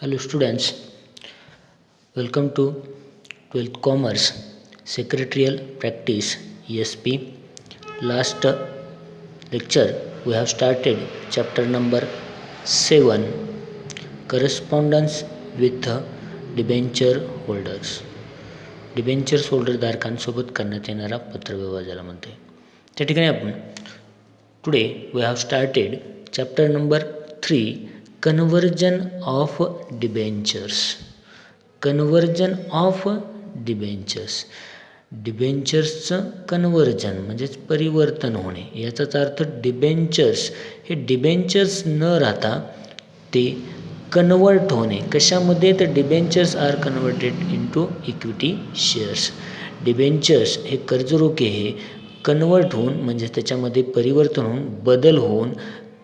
Hello students, welcome to 12th Commerce Secretarial Practice ESP. Last lecture we have started chapter number 7, Correspondence with Debenture Holders. Debentures holder धारकांसोबत करण्यात येणारा पत्रव्यवहार ज्याला म्हणते. त्या ठिकाणी आपण today we have started chapter number 3, conversion of debentures. Conversion of debentures, डिबेंचर्सचं कन्वर्जन म्हणजेच परिवर्तन होणे. याचाच अर्थ डिबेंचर्स हे डिबेंचर्स न राहता ते कन्वर्ट होणे. कशामध्ये? तर debentures are converted into equity shares. Debentures हे कर्जरोखे हे कन्वर्ट होऊन म्हणजे त्याच्यामध्ये परिवर्तन होऊन बदल होऊन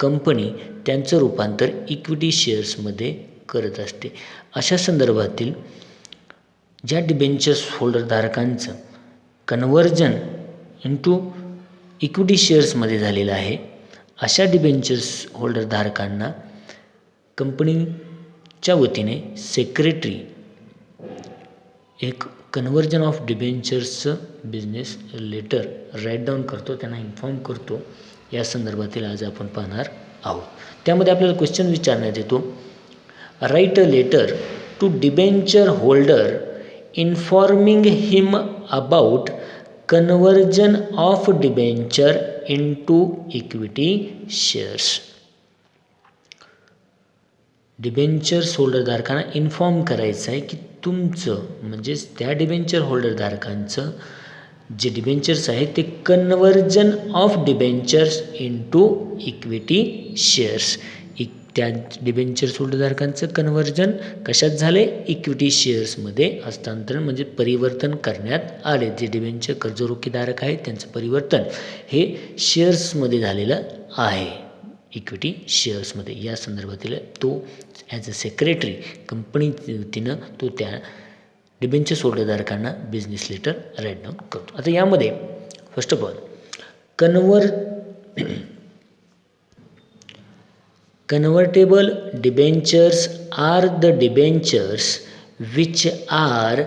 कंपनी त्यांचं रूपांतर इक्विटी शेअर्समध्ये करत असते. अशा संदर्भातील ज्या डिबेंचर्स होल्डर धारकांचं कन्वर्जन इंटू इक्विटी शेअर्समध्ये झालेलं आहे, अशा डिबेंचर्स होल्डर धारकांना कंपनीच्या वतीने सेक्रेटरी एक कन्वर्जन ऑफ डिबेंचर्सचं बिझनेस लेटर राईट डाऊन करतो, त्यांना इन्फॉर्म करतो. या संदर्भातील आज आपण पाहणार आहोत. त्यामध्ये आपल्याला क्वेश्चन विचारण्यात येतो, write a letter to debenture holder informing him about conversion of debenture into equity shares. Debentures holder धारकांना इन्फॉर्म करायचं आहे की तुमचं म्हणजेच त्या डिबेंचर होल्डर धारकांचं जे डिबेंचर्स आहे ते conversion of debentures into equity shares. त्या डिबेंचर्स होल्डर धारकांचं कन्वर्जन कशात झाले? इक्विटी शेअर्समध्ये हस्तांतरण म्हणजे परिवर्तन करण्यात आले. जे डिबेंचर कर्जरोखेधारक आहेत त्यांचं परिवर्तन हे शेअर्समध्ये झालेलं आहे, इक्विटी शेअर्समध्ये. या संदर्भातील तो ॲज अ सेक्रेटरी कंपनी वतीनं तो त्या डिबेंचर्स होल्डरधारकांना बिझनेस लेटर राईट डाऊन करतो. आता यामध्ये first of all convertible debentures are the debentures which are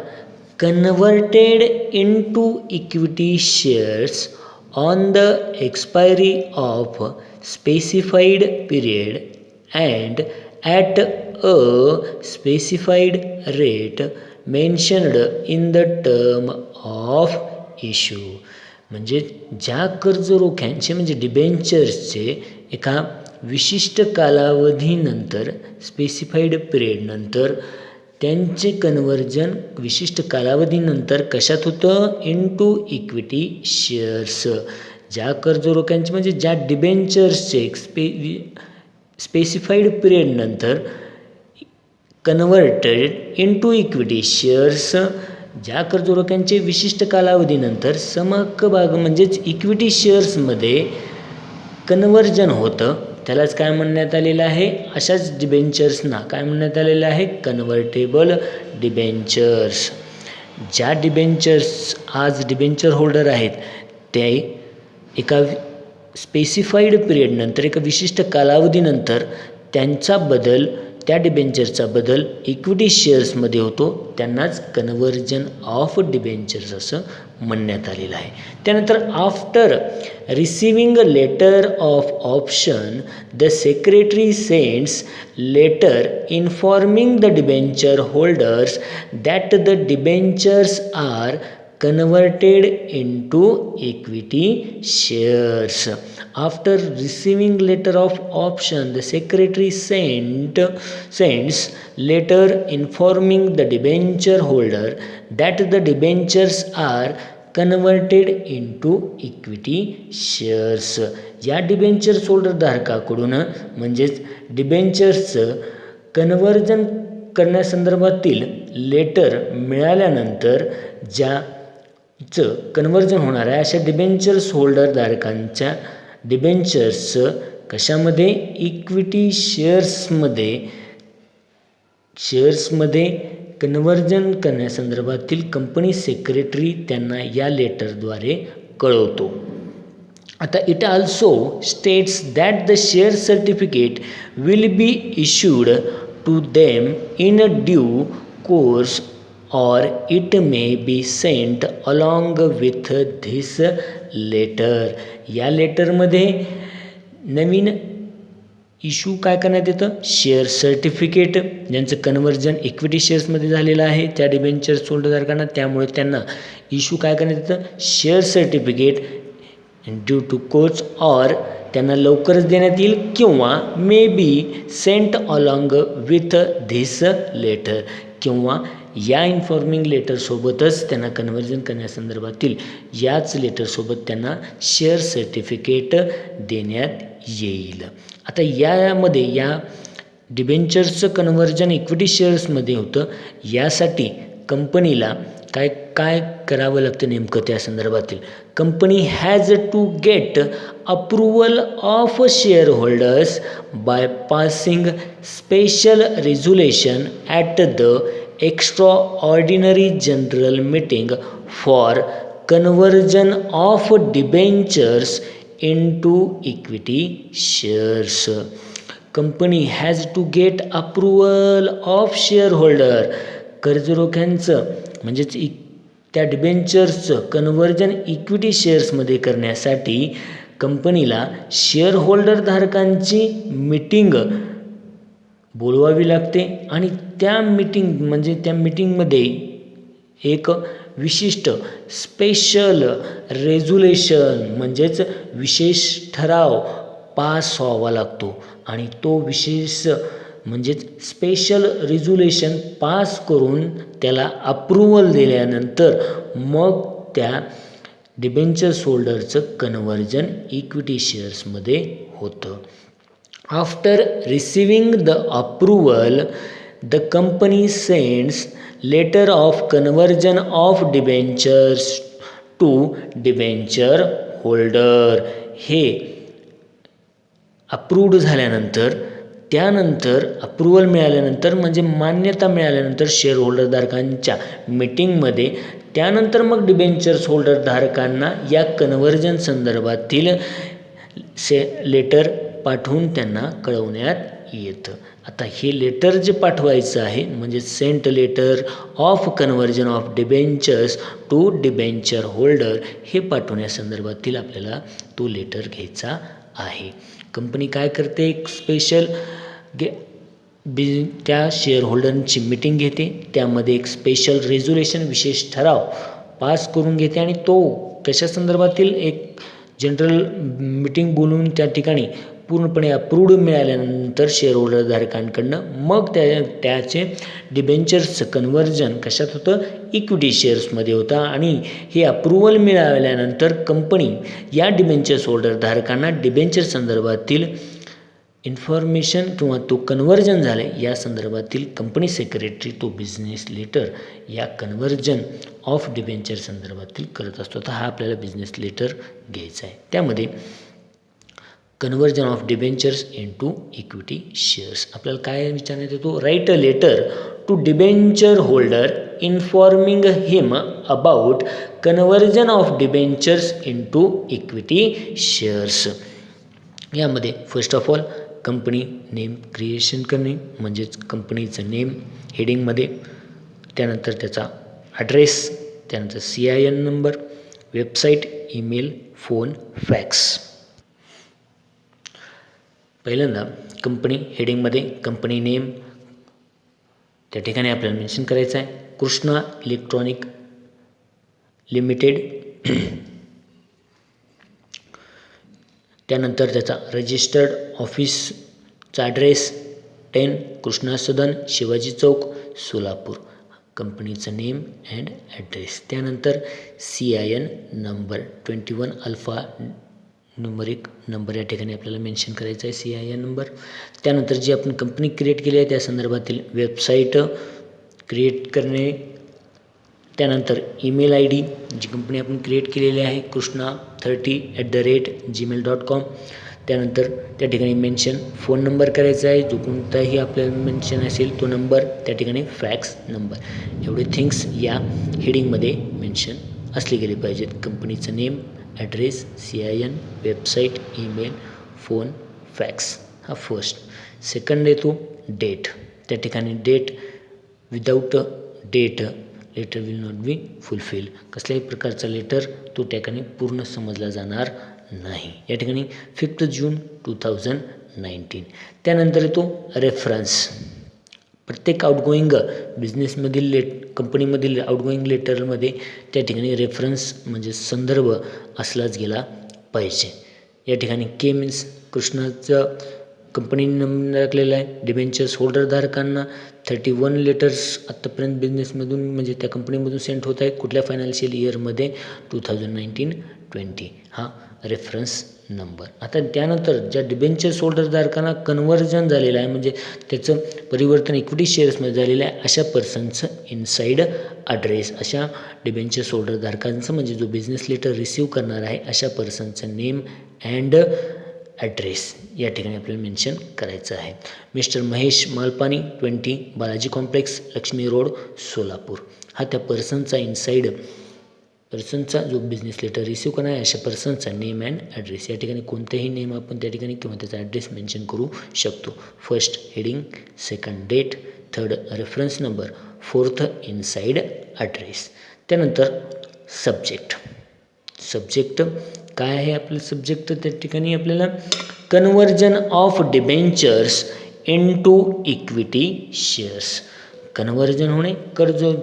converted into equity shares on the expiry of specified period and at a specified rate mentioned in the term of issue. म्हणजे ज्या कर्जरोख्यांचे म्हणजे डिबेंचर्सचे एका विशिष्ट कालावधीनंतर specified पिरियडनंतर त्यांचे conversion विशिष्ट कालावधीनंतर कशात होतं? Into equity shares. ज्या कर्जरोख्यांचे म्हणजे ज्या डिबेंचर्सचे स्पेसिफाईड पिरियडनंतर कन्वर्टेड इंटू इक्विटी शेअर्स, ज्या कर्जरोख्यांचे विशिष्ट कालावधीनंतर समहक्क भाग म्हणजेच इक्विटी शेअर्समध्ये कन्वर्जन होतं, त्यालाच काय म्हणण्यात आलेलं आहे? अशाच डिबेंचर्सना काय म्हणण्यात आलेलं आहे? Convertible debentures. ज्या डिबेंचर्स आज डिबेंचर होल्डर आहेत ते एका स्पेसिफाईड पिरियडनंतर एका विशिष्ट कालावधीनंतर त्यांचा बदल त्या डिबेंचरचा बदल इक्विटी शेअर्समध्ये होतो, त्यांनाच कन्वर्जन ऑफ डिबेंचर्स असं म्हणण्यात आलेलं आहे. त्यानंतर after receiving a letter of option the secretary sends letter informing the debenture holders that the debentures are converted into equity shares. After receiving letter of option, the secretary sends letter informing the debenture holder that the debentures are converted into equity shares. या debentures holder धारकाकडून म्हणजेच डिबेंचर्सचं conversion करण्यासंदर्भातील letter मिळाल्यानंतर ज्याचं conversion होणार आहे अशा debentures holder धारकांच्या डिबेंचर्सचं कशामध्ये? इक्विटी शेअर्समध्ये कन्वर्जन करण्यासंदर्भातील कंपनी सेक्रेटरी त्यांना या लेटरद्वारे कळवतो. आता it also states that the share certificate will be issued to them in due course or it may be sent along with this letter. या लेटरमध्ये नवीन इश्यू काय करण्यात येतं, शेअर सर्टिफिकेट ज्यांचं कन्व्हर्जन इक्विटी शेअर्समध्ये झालेलं आहे त्या डिबेंचर होल्डरधारकांना, त्यामुळे त्यांना इश्यू काय करण्यात येतं, share certificate due to course or त्यांना लवकरच देण्यात येईल किंवा may be sent along with this letter, किंवा या इन्फॉर्मिंग लेटरसोबतच त्यांना कन्व्हर्जन करण्यासंदर्भातील याच लेटरसोबत त्यांना शेअर सर्टिफिकेट देण्यात येईल. आता यामध्ये या डिबेंचर्सचं कन्व्हर्जन इक्विटी शेअर्समध्ये होतं. यासाठी कंपनीला काय काय करावं लागतं नेमकं त्या संदर्भातील, company has to get approval of share holders by passing special resolution at the extra ordinary general meeting for conversion of debentures into equity shares. Company has to get approval of shareholder. कर्जरोख्यांचं म्हणजेच त्या डिबेंचर्सचं conversion equity शेअर्समध्ये करण्यासाठी कंपनीला share holder धारकांची meeting बोलवावी लागते आणि त्या मीटिंगमध्ये एक विशिष्ट स्पेशल रेझोल्युशन म्हणजेच विशेष ठराव पास व्हावा लागतो आणि तो विशेष म्हणजेच स्पेशल रेझोल्युशन पास करून त्याला अप्रुव्हल दिल्यानंतर मग त्या डिबेंचर्स होल्डरचं कन्व्हर्जन इक्विटी शेअर्समध्ये होतं. After receiving the approval the company sends letter of conversion of debentures to debenture holder. हे अप्रूव्ड झाल्यानंतर त्यानंतर अप्रुव्हल मिळाल्यानंतर म्हणजे मान्यता मिळाल्यानंतर शेअर होल्डरधारकांच्या मीटिंगमध्ये त्यानंतर मग डिबेंचर्स होल्डरधारकांना या कन्व्हर्जन संदर्भातील लेटर पाठवून त्यांना कळवण्यात येतं. आता हे लेटर जे पाठवायचं आहे म्हणजे sent letter of conversion of debentures to debenture holder हे पाठवण्यासंदर्भातील आपल्याला तो लेटर घ्यायचा आहे. कंपनी काय करते, एक स्पेशल त्या शेअर होल्डरची मीटिंग घेते, त्यामध्ये एक स्पेशल रेझोल्युशन विशेष ठराव पास करून घेते आणि तो कशा संदर्भातील एक जनरल मीटिंग बोलवून त्या ठिकाणी पूर्णपणे अप्रूव्ड मिळाल्यानंतर शेअर होल्डरधारकांकडनं मग त्याचे डिबेंचर्सचं कन्व्हर्जन कशात होतं, इक्विटी शेअर्समध्ये होतं आणि हे अप्रुव्हल मिळाल्यानंतर कंपनी या डिबेंचर्स होल्डरधारकांना डिबेंचर संदर्भातील इन्फॉर्मेशन किंवा तो कन्व्हर्जन झाले या संदर्भातील कंपनी सेक्रेटरी तो बिझनेस लेटर या कन्व्हर्जन ऑफ डिबेंचर संदर्भातील करत असतो. तर हा आपल्याला बिझनेस लेटर घ्यायचा आहे. त्यामध्ये conversion of debentures into equity shares आपल्याला काय विचारण्यात येतो, write a letter to debenture holder informing him about conversion of debentures into equity shares. यामध्ये first of all company name creation करणे म्हणजेच कंपनीचं नेम हेडिंगमध्ये, त्यानंतर त्याचा ॲड्रेस, त्यानंतर CIN number, website, email, phone, fax. पहिल्यांदा कंपनी हेडिंगमध्ये कंपनी नेम त्या ठिकाणी आपल्याला मेन्शन करायचं आहे, कृष्णा इलेक्ट्रॉनिक लिमिटेड. त्यानंतर त्याचा रजिस्टर्ड ऑफिसचा ॲड्रेस 10 कृष्णा सदन शिवाजी चौक सोलापूर, कंपनीचं नेम अँड ॲड्रेस. त्यानंतर CIN number 21 alpha numeric number या ठिकाणी आपल्याला मेन्शन करायचा आहे, CIN नंबर. त्यानंतर जी आपण कंपनी क्रिएट केली आहे त्या संदर्भातील वेबसाईट क्रिएट करणे, त्यानंतर ईमेल ID जी कंपनी आपण क्रिएट केलेली आहे krishna30@gmail.com. त्यानंतर त्या ठिकाणी मेन्शन फोन नंबर करायचा आहे, जो कोणताही आपल्याला मेन्शन असेल तो नंबर, त्या ठिकाणी फॅक्स नंबर. एवढे थिंग्स या हेडिंगमध्ये मेन्शन असले गेले पाहिजेत. कंपनीचं name, address, CIN, website, email, phone, fax हा फर्स्ट. सेकंड येतो डेट. त्या ठिकाणी date without date letter will not be fulfil. कसल्याही प्रकारचा लेटर तो त्या ठिकाणी पूर्ण समजला जाणार नाही. या ठिकाणी 5 जून 2019. त्यानंतर येतो रेफरन्स. प्रत्येक आउटगोईंग बिझनेसमधील कंपनीमधील आउटगोईंग लेटरमध्ये त्या ठिकाणी रेफरन्स म्हणजे संदर्भ असलाच गेला पाहिजे. या ठिकाणी के मीन्स कृष्णाचं कंपनीने नंबर टाकलेला आहे. डिबेंचर्स होल्डरधारकांना 31 लेटर्स आत्तापर्यंत बिझनेसमधून म्हणजे त्या कंपनीमधून सेंड होत आहेत. कुठल्या फायनान्शियल इयरमध्ये 2019-20 हा रेफरन्स नंबर. आता त्यानंतर ज्या डिबेंचर्स होल्डरधारकांना कन्व्हर्जन झालेलं आहे म्हणजे त्याचं परिवर्तन इक्विटी शेअर्समध्ये झालेलं आहे अशा पर्सनचं इनसाईड ॲड्रेस. अशा डिबेंचर्स होल्डरधारकांचं म्हणजे जो बिझनेस लेटर रिसीव करणार आहे अशा पर्सनचं नेम अँड ॲड्रेस या ठिकाणी आपल्याला मेन्शन करायचं आहे. Mister Mahesh Malpani 20 Balaji complex Lakshmi road Solapur. हा त्या पर्सनचा जो बिझनेस लेटर रिसीव्ह करणार आहे अशा पर्सनचा नेम अँड ॲड्रेस. या ठिकाणी कोणतेही नेम आपण त्या ठिकाणी किंवा त्याचा ॲड्रेस मेन्शन करू शकतो. First heading, second date, third reference number, fourth inside address. त्यानंतर सब्जेक्ट काय आहे आपलं सब्जेक्ट. त्या ठिकाणी आपल्याला conversion of debentures into equity shares. Conversion होणे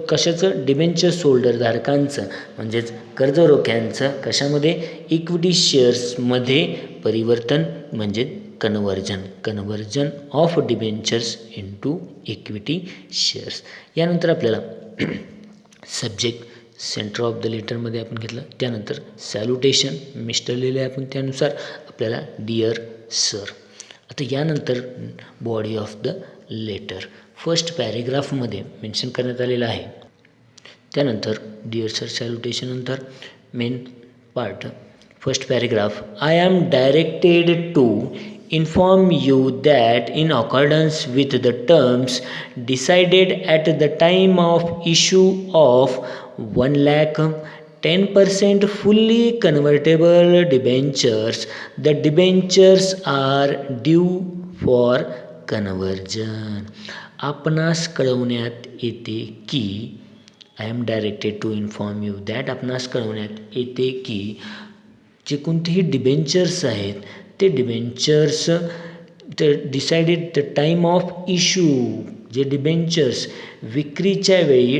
कशाचं डिबेंचर्स होल्डरधारकांचं म्हणजेच कर्जरोख्यांचं कशामध्ये इक्विटी शेअर्समध्ये परिवर्तन म्हणजे conversion of debentures into equity shares. यानंतर आपल्याला सब्जेक्ट सेंटर ऑफ द लेटरमध्ये आपण घेतलं. त्यानंतर सॅल्युटेशन मिस्टर लिहिले आपण त्यानुसार आपल्याला डिअर सर. आता यानंतर body of the letter first पॅरेग्राफमध्ये मेन्शन करण्यात आलेलं आहे. त्यानंतर डिअर सर सॅल्युटेशन नंतर main part first paragraph. I am directed to inform you that in accordance with the terms decided at the time of issue of 1,10% fully convertible debentures, the debentures are due for conversion. आपणास कळवण्यात येते की I am directed to inform you that आपणास कळवण्यात येते की जे कोणतेही डिबेंचर्स आहेत ते debentures decided the time of issue. जे डिबेंचर्स विक्रीच्या वेळी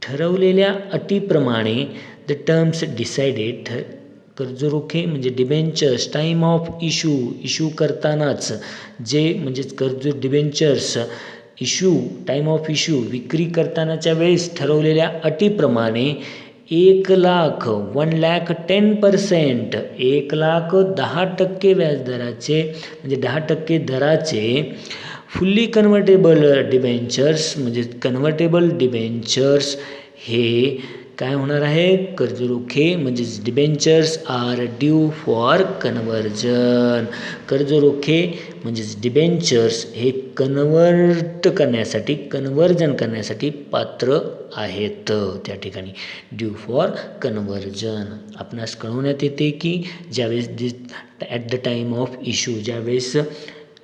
ठरवलेल्या अटीप्रमाणे द टर्म्स डिसाइडेड कर्जरोखे म्हणजे डिबेंचर्स टाईम ऑफ इश्यू करतानाच जे म्हणजेच डिबेंचर्स टाईम ऑफ इश्यू विक्री करतानाच्या वेळेस ठरवलेल्या अटीप्रमाणे 1,10% 1,10% व्याजदराचे म्हणजे 10% दराचे फुल्ली कन्व्हर्टेबल डिबेंचर्स म्हणजे कन्व्हर्टेबल डिबेंचर्स हे काय होणार आहे कर्जरोखे म्हणजेच debentures are due for conversion. कर्जरोखे म्हणजेच डिबेंचर्स हे कन्व्हर्जन करण्यासाठी पात्र आहेत. त्या ठिकाणी ड्यू फॉर कन्व्हर्जन आपणास कळवण्यात येते की ज्यावेळेस at the time of issue ज्यावेळेस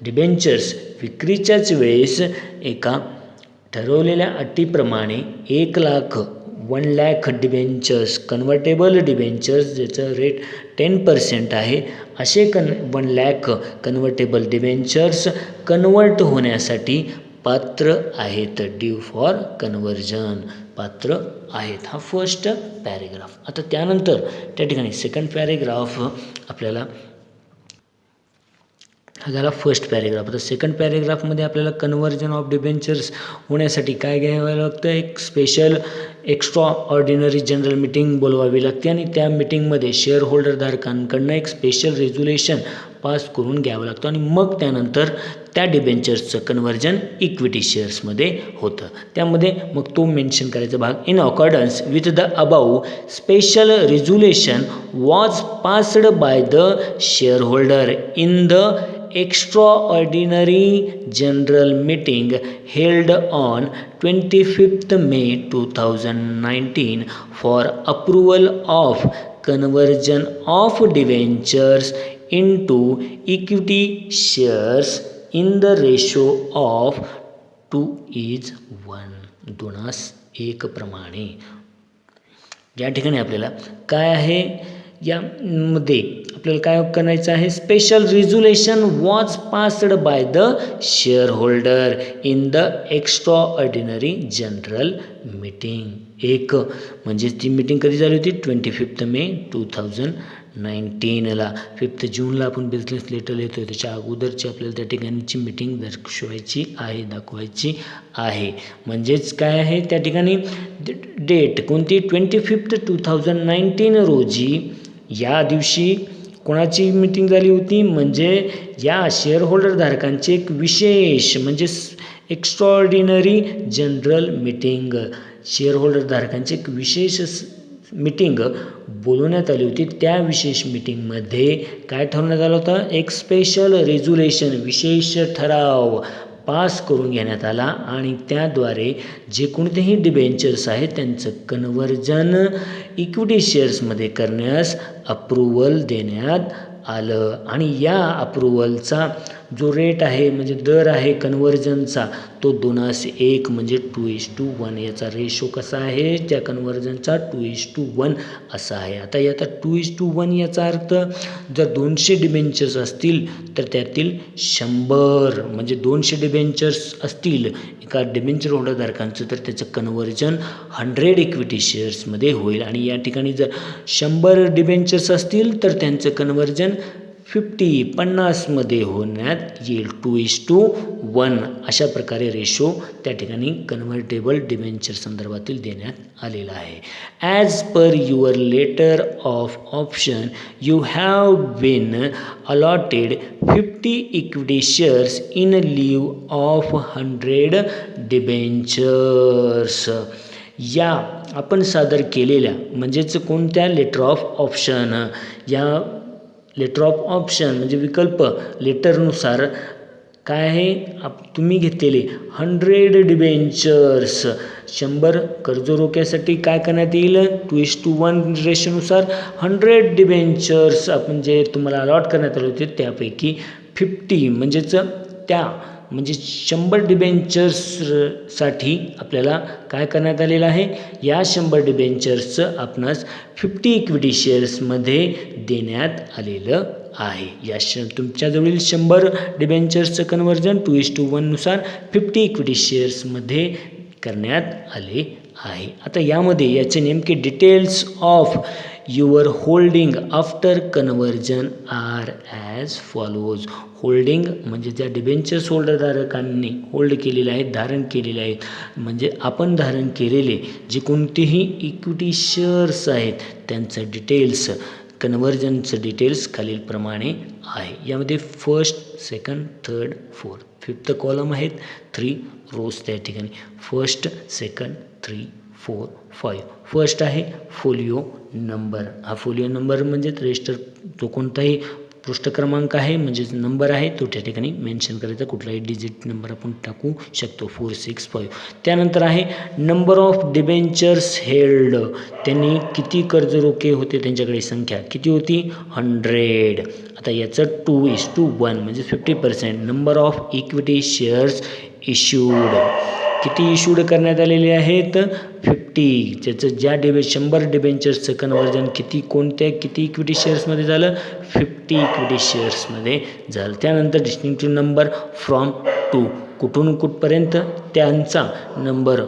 डिबेंचर्स विक्रीच्याच वेळेस एका ठरवलेल्या अटीप्रमाणे 1,00,000 डिबेंचर्स कन्व्हर्टेबल डिबेंचर्स ज्याचं रेट 10% आहे असे 1,00,000 कन्व्हर्टेबल डिबेंचर्स कन्व्हर्ट होण्यासाठी पात्र आहेत. ड्यू फॉर कन्व्हर्जन पात्र आहेत. हा फर्स्ट पॅरेग्राफ. आता त्यानंतर त्या ठिकाणी सेकंड पॅरेग्राफ आपल्याला हा झाला फर्स्ट पॅरेग्राफ. आता सेकंड पॅरेग्राफमध्ये आपल्याला कन्व्हर्जन ऑफ डिबेंचर्स होण्यासाठी काय घ्यावं लागतं एक special extra ordinary general meeting बोलवावी लागते आणि त्या मीटिंगमध्ये शेअर होल्डरधारकांकडनं एक स्पेशल रेझोल्युशन पास करून घ्यावं लागतं आणि मग त्यानंतर त्या डिबेंचर्सचं कन्व्हर्जन इक्विटी शेअर्समध्ये होतं. त्यामध्ये मग तो मेन्शन करायचा भाग in accordance with the above special resolution was passed by the share holder in the extraordinary general meeting held on 25th May 2019 for approval of conversion of debentures into equity shares in the ratio of 2:1, 2:1 प्रमाणे. या ठिकाणी आपल्याला काय आहे, यामध्ये आपल्याला काय करायचं आहे, special resolution was passed by the share holder in the extra ordinary general meeting. एक म्हणजे ती मीटिंग कधी झाली होती, 25 मे 2019ला. 5 जूनला आपण बिझनेस लेटर लिहितो, त्याच्या अगोदरची आपल्याला त्या ठिकाणची मीटिंग दाखवायची आहे. म्हणजेच काय आहे त्या ठिकाणी डेट कोणती, 25 2019 रोजी या दिवशी कोणाची मीटिंग झाली होती, म्हणजे या शेअर होल्डर धारकांची एक विशेष म्हणजे extraordinary general meeting, share holder धारकांची एक विशेष मीटिंग बोलवण्यात आली होती. त्या विशेष मीटिंगमध्ये काय ठरवण्यात आलं होतं, एक स्पेशल रेझोल्युशन विशेष ठराव पास करून घेण्यात आला आणि त्याद्वारे जे कोणतेही डिबेंचर्स आहेत त्यांचं कन्व्हर्जन इक्विटी शेअर्समध्ये करण्यास अप्रूव्हल देण्यात आलं. आणि या अप्रूव्हलचा जो रेट आहे म्हणजे दर आहे कन्व्हर्जनचा तो 2:1 म्हणजे 2:1. याचा रेशो कसा आहे त्या कन्व्हर्जनचा, 2:1 असा आहे. आता याचा 2:1 याचा अर्थ जर 200 डिबेंचर्स असतील तर त्यातील 100 म्हणजे 200 डिबेंचर्स असतील एका डिबेंचर होल्डरधारकांचं तर त्याचं कन्व्हर्जन 100 इक्विटी शेअर्समध्ये होईल. आणि या ठिकाणी जर 100 डिबेंचर्स असतील तर त्यांचं कन्व्हर्जन 50 मध्ये होण्यात येईल. 2:1 अशा प्रकारे रेशो त्या ठिकाणी कन्व्हर्टेबल डिबेंचर संदर्भातील देण्यात आलेला आहे. As per your letter of option you have been allotted 50 equity shares in lieu of 100 debentures. या आपण सादर केलेल्या म्हणजेच कोणत्या लेटर ऑफ ऑप्शन, या लेटर ऑफ ऑप्शन म्हणजे विकल्प लेटरनुसार काय आहे, तुम्ही घेतलेले 100 डिबेंचर्स 100 कर्ज रोख्यासाठी काय करण्यात येईल, 2:1 रेशोनुसार 100 डिबेंचर्स आपण जे तुम्हाला अलॉट करण्यात आले होते त्यापैकी 50 म्हणजेच त्या म्हणजे 100 डिबेंचर्ससाठी आपल्याला काय करण्यात आलेलं आहे, या 100 डिबेंचर्सचं आपणास 50 इक्विटी शेअर्समध्ये देण्यात आलेलं आहे. या तुमच्याजवळील 100 डिबेंचर्सचं कन्व्हर्जन 2:1नुसार 50 इक्विटी शेअर्समध्ये करण्यात आले आहे. आता यामध्ये याचे नेमके details of your holding after conversion are as follows. Holding म्हणजे ज्या डिबेंचर्स होल्डरधारकांनी होल्ड केलेले आहेत, धारण केलेले आहेत, म्हणजे आपण धारण केलेले जे कोणतेही इक्विटी शेअर्स आहेत त्यांचं डिटेल्स, कन्व्हर्जनचं डिटेल्स खालीलप्रमाणे आहे. यामध्ये first, second, third, fourth, 5th column आहेत, 3 रोज त्या ठिकाणी. First, second, 3, 4, 5. फर्स्ट आहे फोलिओ नंबर. हा फोलिओ नंबर म्हणजे रजिस्टर जो कोणताही पृष्ठ क्रमांक आहे म्हणजेच नंबर आहे तो त्या ठिकाणी मेन्शन करायचा, कुठलाही डिजिट नंबर आपण टाकू शकतो, 465. त्यानंतर आहे नंबर ऑफ डिबेंचर्स हेल्ड, त्यांनी किती कर्ज रोखे होते त्यांच्याकडे संख्या किती होती, 100. आता याचं 2:1 म्हणजे 50%. Number of equity shares issued, किती इश्यूड करण्यात आलेले आहेत, 50. त्याचं ज्या 100 डिबेंचर्सचं कन्व्हर्जन किती इक्विटी शेअर्समध्ये झालं, 50 इक्विटी शेअर्समध्ये झालं. त्यानंतर डिस्टिंक्टिव्ह नंबर फ्रॉम टू, कुठून कुठपर्यंत त्यांचा नंबर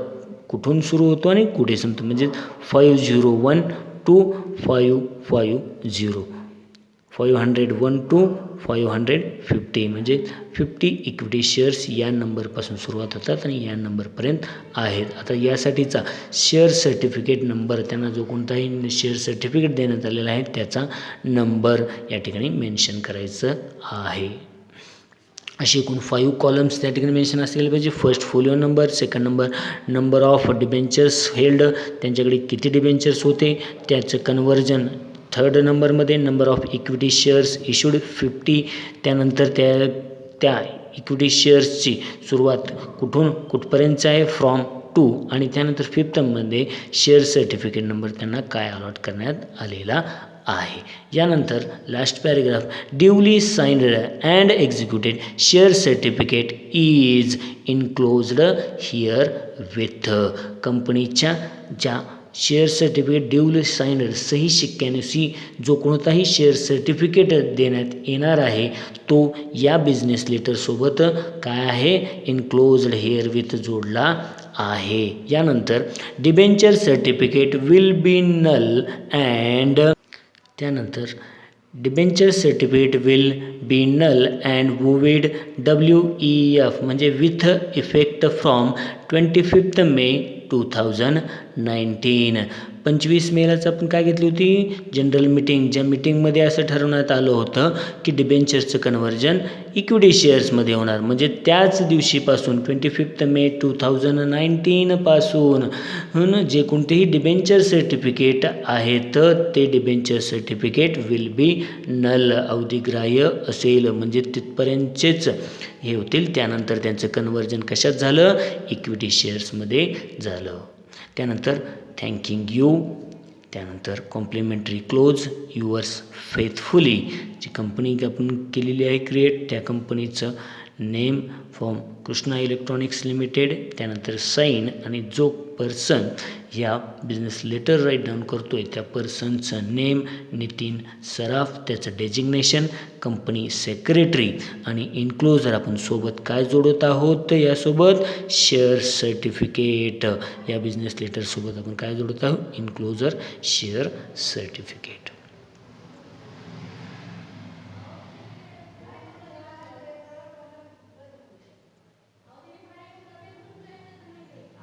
कुठून सुरू होतो आणि कुठे संपतो, म्हणजे 501 to 550, 501 to 550 म्हणजे 50 इक्विटी शेअर्स या नंबरपासून सुरुवात होतात आणि या नंबरपर्यंत आहेत. आता यासाठीचा शेअर सर्टिफिकेट नंबर, त्यांना जो कोणताही शेअर सर्टिफिकेट देण्यात आलेला आहे त्याचा नंबर या ठिकाणी मेन्शन करायचं आहे. असे एकूण 5 कॉलम्स त्या ठिकाणी मेन्शन असले पाहिजे. First folio number, second number of debentures held, त्यांच्याकडे किती डिबेंचर्स होते त्याचं कन्व्हर्जन. थर्ड नंबरमध्ये number of equity shares issued 50. त्यानंतर त्या इक्विटी शेअर्सची सुरुवात कुठून कुठपर्यंतचं आहे, फ्रॉम टू. आणि त्यानंतर 5th मध्ये शेअर सर्टिफिकेट नंबर त्यांना काय अलॉट करण्यात आलेला आहे. यानंतर last paragraph, duly signed and executed share certificate is enclosed here with. कंपनीच्या ज्या शेअर सर्टिफिकेट ड्युली साइन्ड सही शिक्क्यानुसी जो कोणताही शेअर सर्टिफिकेट देण्यात येणार आहे तो या बिझनेस लेटरसोबत काय आहे, इन्क्लोज्ड हिअर विथ जोडला आहे. यानंतर debenture certificate will be null and, त्यानंतर debenture certificate will be null and void WEF म्हणजे विथ इफेक्ट फ्रॉम 25 मे 2019. 25 मेलाच आपण काय घेतली होती, जनरल मीटिंग. ज्या मीटिंगमध्ये असं ठरवण्यात आलं होतं की डिबेंचरचं कन्व्हर्जन इक्विटी शेअर्समध्ये होणार. म्हणजे त्याच दिवशीपासून 25 मे 2019 पासून जे कोणतेही डिबेंचर सर्टिफिकेट आहेत ते debenture certificate will be null, अवधिग्राह्य असेल. म्हणजे तिथपर्यंतचेच हे होतील. त्यानंतर त्यांचं कन्व्हर्जन कशात झालं, इक्विटी शेअर्समध्ये झालं. त्यानंतर थँकिंग यू, त्यानंतर कॉम्प्लिमेंटरी क्लोज, युअर्स फेथफुली. जी कंपनी आपण केलेली आहे क्रिएट त्या कंपनीचं name from Krishna electronics limited, त्यानंतर साईन आणि जो पर्सन ह्या बिझनेस लेटर राईट डाऊन करतो आहे त्या पर्सनचं नेम नितीन सराफ, त्याचं डेजिग्नेशन कंपनी सेक्रेटरी आणि इन्क्लोजर आपण सोबत काय जोडत आहोत, यासोबत शेअर सर्टिफिकेट. या बिझनेस लेटरसोबत आपण काय जोडत आहोत, इन्क्लोजर शेअर सर्टिफिकेट.